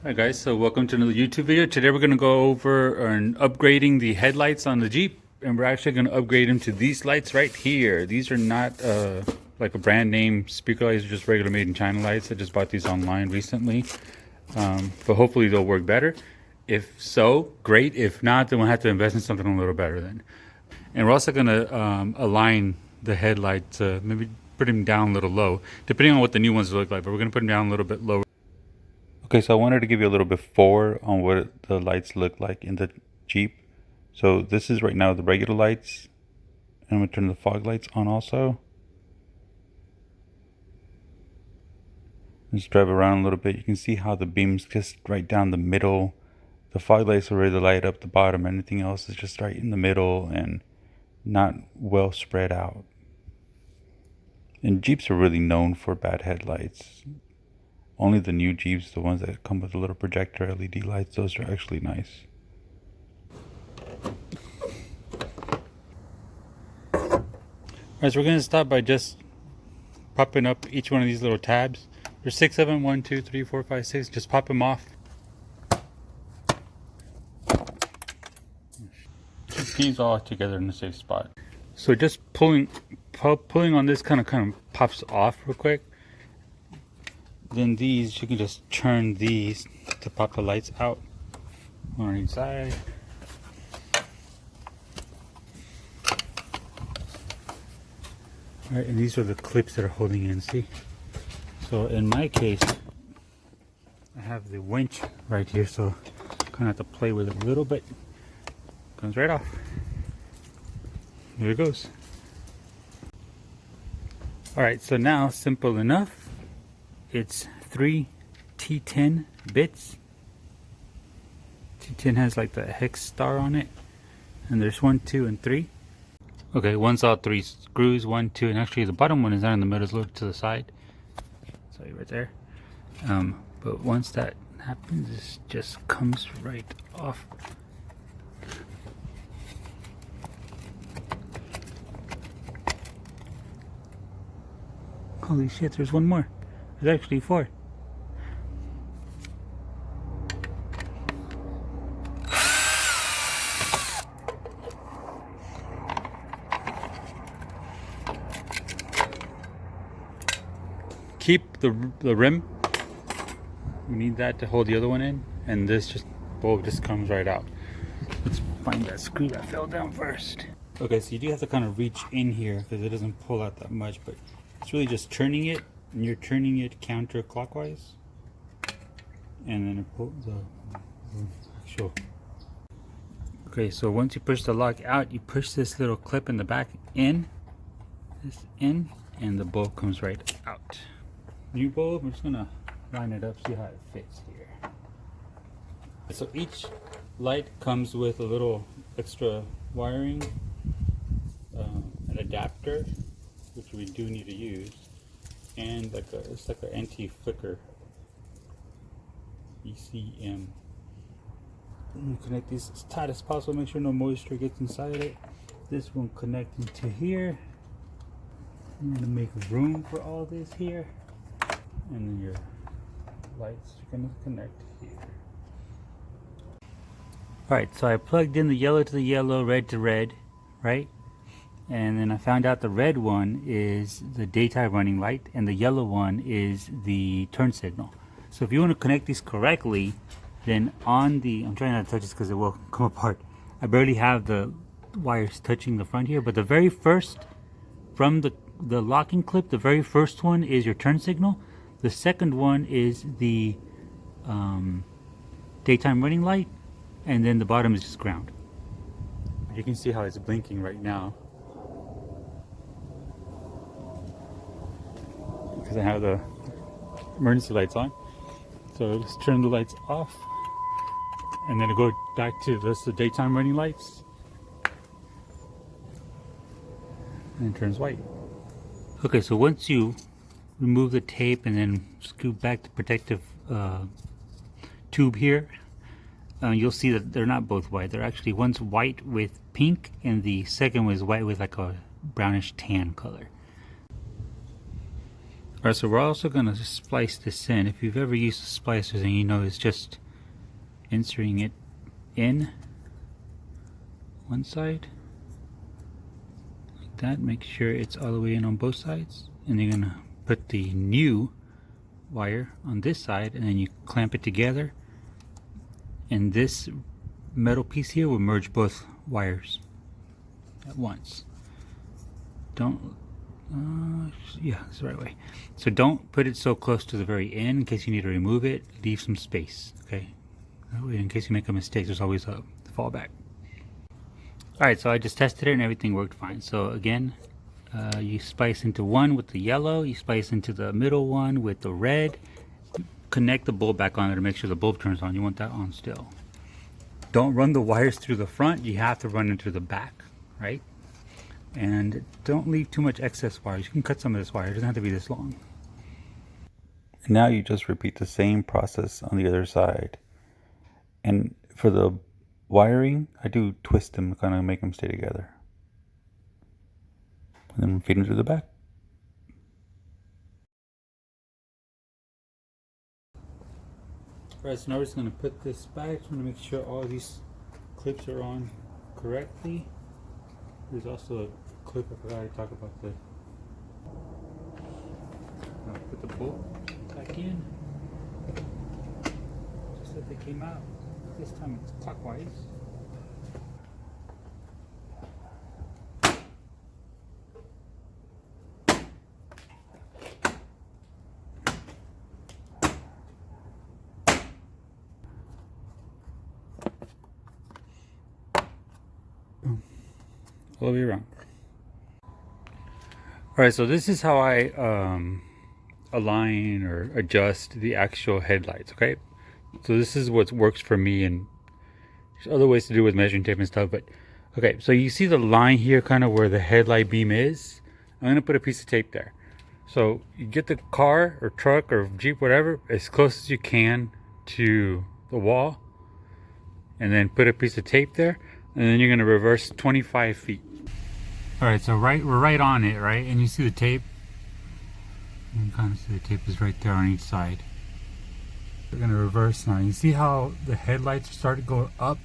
Hi guys, so welcome to another YouTube video. Today we're going to go over upgrading the headlights on the Jeep, and we're actually going to upgrade them to these lights right here. These are not like a brand name speaker lights, they're just regular made in China lights. I just bought these online recently, but hopefully they'll work better. If so, great. If not, then we'll have to invest in something a little better then. And we're also going to align the headlights, maybe put them down a little low, depending on what the new ones look like, but we're going to put them down a little bit lower. Okay, so I wanted to give you a little before on what the lights look like in the Jeep. So this is right now the regular lights. And I'm going to turn the fog lights on also. Let's drive around a little bit. You can see how the beams just right down the middle. The fog lights are really light up the bottom. Anything else is just right in the middle and not well spread out. And Jeeps are really known for bad headlights. Only the new Jeeps, the ones that come with a little projector LED lights, those are actually nice. Alright, so we're going to start by just popping up each one of these little tabs. There's 6 of them, 1, 2, 3, 4, 5, 6. Just pop them off. Keep these all together in a safe spot. So just pulling on this kind of pops off real quick. Then these, you can just turn these to pop the lights out on each side. Alright, and these are the clips that are holding in, see? So in my case, I have the winch right here, so I kind of have to play with it a little bit. Comes right off. There it goes. Alright, so now, simple enough. It's 3 T10 bits. T10 has like the hex star on it. And there's 1, 2, and 3. Okay, one's all 3 screws, 1, 2, and actually the bottom one is not in the middle, it's a little to the side. Sorry, right there. But once that happens, this just comes right off. Holy shit, there's one more. There's actually 4. Keep the rim. We need that to hold the other one in, and this bolt just comes right out. Let's find that screw that fell down first. Okay, so you do have to kind of reach in here because it doesn't pull out that much, but it's really just turning it. And you're turning it counterclockwise, and then it pulls the actual. Okay, so once you push the lock out, you push this little clip in the back in, and the bulb comes right out. New bulb. I'm just gonna line it up, see how it fits here. So each light comes with a little extra wiring, an adapter, which we do need to use. And it's like an anti-flicker ECM. You connect these as tight as possible, make sure no moisture gets inside it. This one connect into here. I'm gonna make room for all this here, and then your lights are gonna connect here. Alright, so I plugged in the yellow to the yellow, red to red, right? And then I found out the red one is the daytime running light and the yellow one is the turn signal. So if you want to connect these correctly, then on the, I'm trying not to touch this because it will come apart. I barely have the wires touching the front here, but the very first, from the locking clip, the very first one is your turn signal. The second one is the daytime running light, and then the bottom is just ground. You can see how it's blinking right now, because I have the emergency lights on. So let's turn the lights off, and then go back to the daytime running lights, and it turns white. Okay, so once you remove the tape and then scoop back the protective tube here, you'll see that they're not both white. They're actually, one's white with pink and the second was white with like a brownish tan color. Alright, so we're also going to splice this in. If you've ever used a splicer, then you know it's just inserting it in one side like that. Make sure it's all the way in on both sides, and you're going to put the new wire on this side, and then you clamp it together, and this metal piece here will merge both wires at once. Don't yeah, that's the right way. So don't put it so close to the very end in case you need to remove it. Leave some space, okay? That way, in case you make a mistake, there's always a fallback. Alright, so I just tested it and everything worked fine. So again, you splice into one with the yellow, you splice into the middle one with the red, connect the bulb back on there to make sure the bulb turns on. You want that on still. Don't run the wires through the front, you have to run into the back, right? And don't leave too much excess wires. You can cut some of this wire, it doesn't have to be this long. And now you just repeat the same process on the other side. And for the wiring, I do twist them to kind of make them stay together. And then feed them to the back. Alright, so now we're just going to put this back. Just want to make sure all these clips are on correctly. There's also a clip I forgot to talk about. Put the bolt back in. Just that they came out. This time it's clockwise. All the way around. Alright, so this is how I align or adjust the actual headlights, okay? So this is what works for me, and there's other ways to do it with measuring tape and stuff, but okay, so you see the line here kind of where the headlight beam is? I'm going to put a piece of tape there. So you get the car or truck or Jeep, whatever, as close as you can to the wall, and then put a piece of tape there, and then you're going to reverse 25 feet. Alright, so we're right on it, right? And you see the tape? You can kind of see the tape is right there on each side. We're going to reverse now. You see how the headlights start to go up?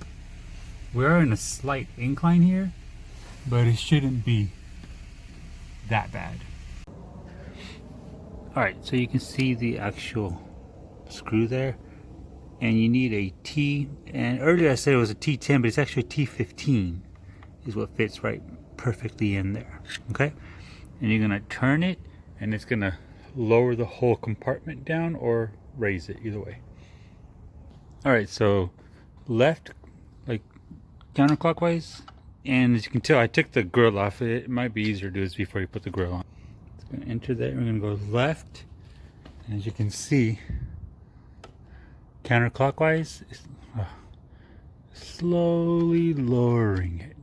We're in a slight incline here, but it shouldn't be that bad. Alright, so you can see the actual screw there. And you need a T, and earlier I said it was a T10, but it's actually a T15 is what fits right perfectly in there, okay? And you're gonna turn it, and it's gonna lower the whole compartment down or raise it, either way. Alright, so left, like counterclockwise, and as you can tell, I took the grill off. It might be easier to do this before you put the grill on. It's gonna enter there, we're gonna go left, and as you can see, counterclockwise, slowly lowering it.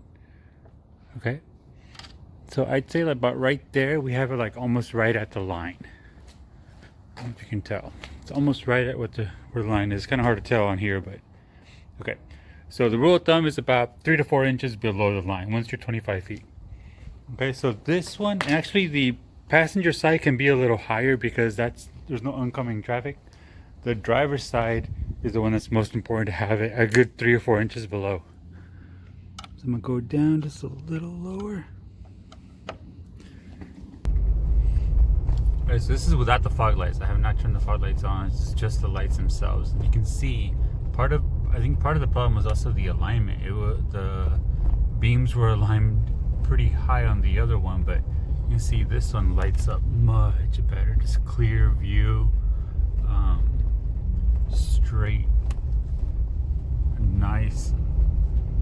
Okay, so I'd say about right there, we have it like almost right at the line. I don't know if you can tell. It's almost right at where the line is. It's kind of hard to tell on here, but okay. So the rule of thumb is about 3 to 4 inches below the line once you're 25 feet. Okay, so this one, actually the passenger side can be a little higher because there's no oncoming traffic. The driver's side is the one that's most important to have it a good 3 or 4 inches below. So I'm gonna go down just a little lower. Alright, so this is without the fog lights. I have not turned the fog lights on. It's just the lights themselves. And you can see I think part of the problem was also the alignment. The beams were aligned pretty high on the other one, but you can see this one lights up much better. Just clear view. Straight, nice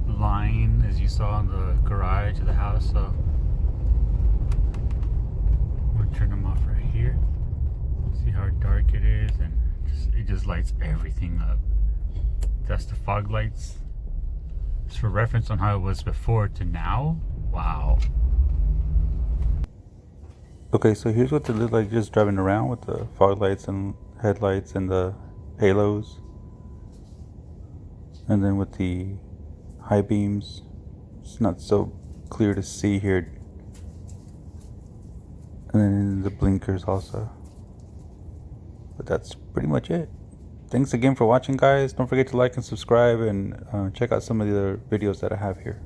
line as you saw in the garage of the house. So we'll turn them off right here. See how dark it is, and it just lights everything up. That's the fog lights. Just for reference on how it was before to now. Wow. Okay, so here's what they look like just driving around with the fog lights and headlights and the halos, and then with the high beams, it's not so clear to see here, and then the blinkers also. But that's pretty much it. Thanks again for watching, guys. Don't forget to like and subscribe, and check out some of the other videos that I have here.